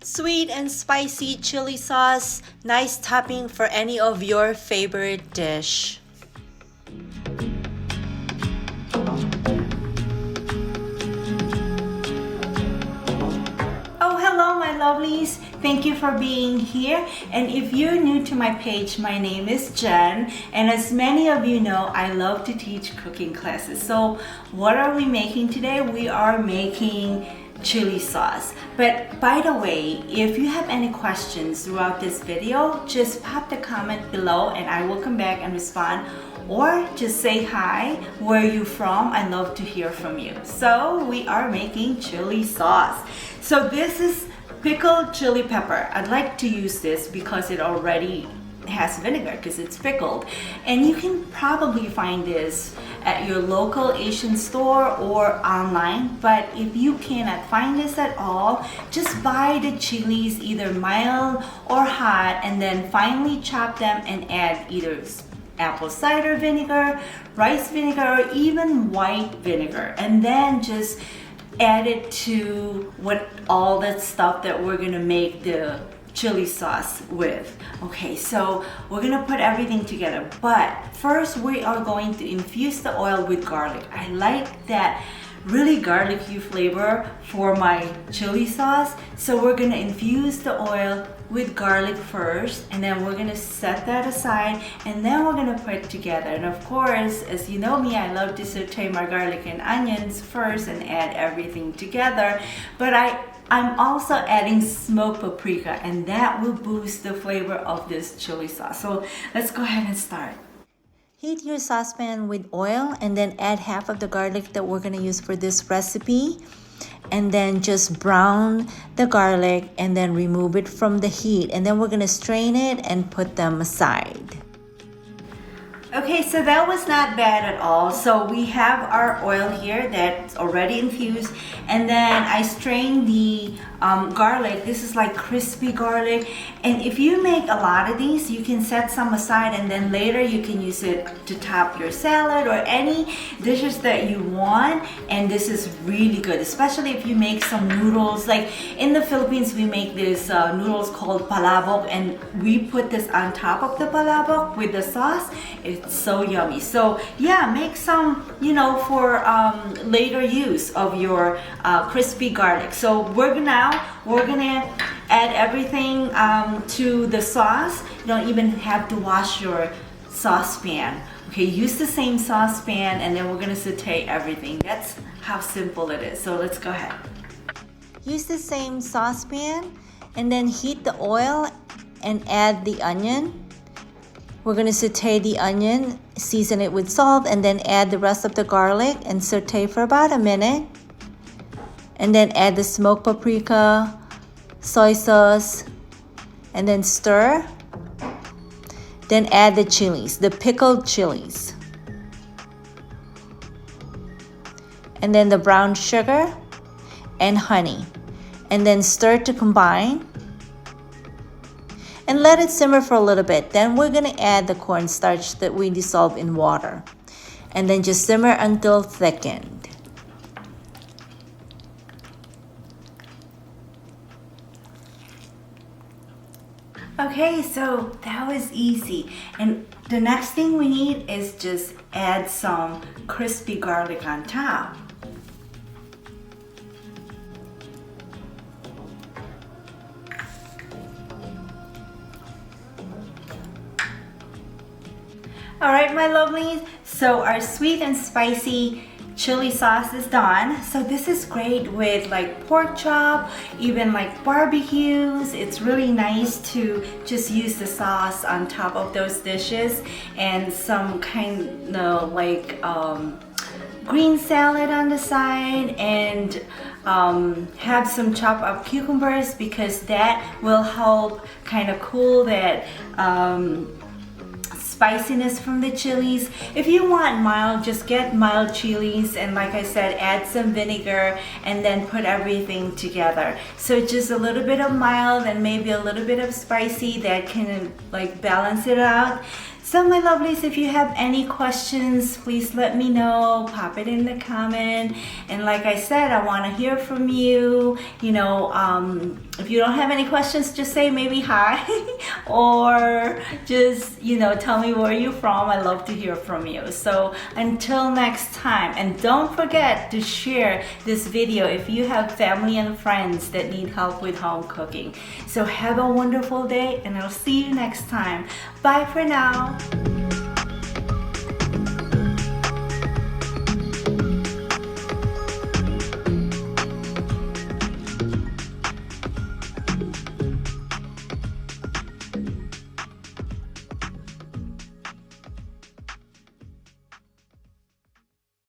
Sweet and spicy chili sauce, nice topping for any of your favorite dish. Oh, hello my lovelies. Thank you for being here. And if you're new to my page, my name is Jen. And as many of you know, I love to teach cooking classes. So what are we making today? We are making chili sauce. But by the way, if you have any questions throughout this video, just pop the comment below and I will come back and respond. Or just say hi, where are you from? I love to hear from you. So we are making chili sauce. So this is pickled chili pepper. I'd like to use this because it already has vinegar because it's pickled. And you can probably find this at your local Asian store or online. But if you cannot find this at all, just buy the chilies either mild or hot and then finely chop them and add either apple cider vinegar, rice vinegar, or even white vinegar. And then just add it to all that stuff that we're gonna make the chili sauce with. Okay, so we're gonna put everything together, but first we are going to infuse the oil with garlic. I like that really garlicky flavor for my chili sauce, so we're gonna infuse the oil with garlic first, and then we're gonna set that aside, and then we're gonna put it together. And of course, as you know me, I love to saute my garlic and onions first and add everything together. But I'm also adding smoked paprika, and that will boost the flavor of this chili sauce. So let's go ahead and start. Heat your saucepan with oil and then add half of the garlic that we're gonna use for this recipe. And then just brown the garlic and then remove it from the heat. And then we're gonna strain it and put them aside. Okay, so that was not bad at all. So we have our oil here that's already infused, and then I strained the garlic. This is like crispy garlic, and if you make a lot of these, you can set some aside and then later you can use it to top your salad or any dishes that you want. And this is really good, especially if you make some noodles. Like in the Philippines, we make this noodles called palabok, and we put this on top of the palabok with the sauce. It's so yummy. So yeah, make some, for later use of your crispy garlic. So we're gonna add everything to the sauce. You don't even have to wash your saucepan. Okay, use the same saucepan, and then we're gonna saute everything. That's how simple it is. So let's go ahead. Use the same saucepan and then heat the oil and add the onion. We're going to saute the onion, season it with salt, and then add the rest of the garlic and saute for about a minute. And then add the smoked paprika, soy sauce, and then stir. Then add the chilies, the pickled chilies. And then the brown sugar and honey. And then stir to combine. And let it simmer for a little bit. Then we're gonna add the cornstarch that we dissolve in water. And then just simmer until thickened. Okay, so that was easy. And the next thing we need is just add some crispy garlic on top. All right, my lovelies, so our sweet and spicy chili sauce is done. So this is great with like pork chop, even like barbecues. It's really nice to just use the sauce on top of those dishes, and some kind of like green salad on the side, and have some chopped up cucumbers, because that will help kind of cool that spiciness from the chilies. If you want mild, just get mild chilies, and like I said, add some vinegar and then put everything together. So just a little bit of mild and maybe a little bit of spicy that can like balance it out. So my lovelies, if you have any questions, please let me know, pop it in the comment. And like I said, I want to hear from you. You know, if you don't have any questions, just say maybe hi or just, you know, tell me where you're from. I love to hear from you. So until next time, and don't forget to share this video if you have family and friends that need help with home cooking. So have a wonderful day, and I'll see you next time. Bye for now.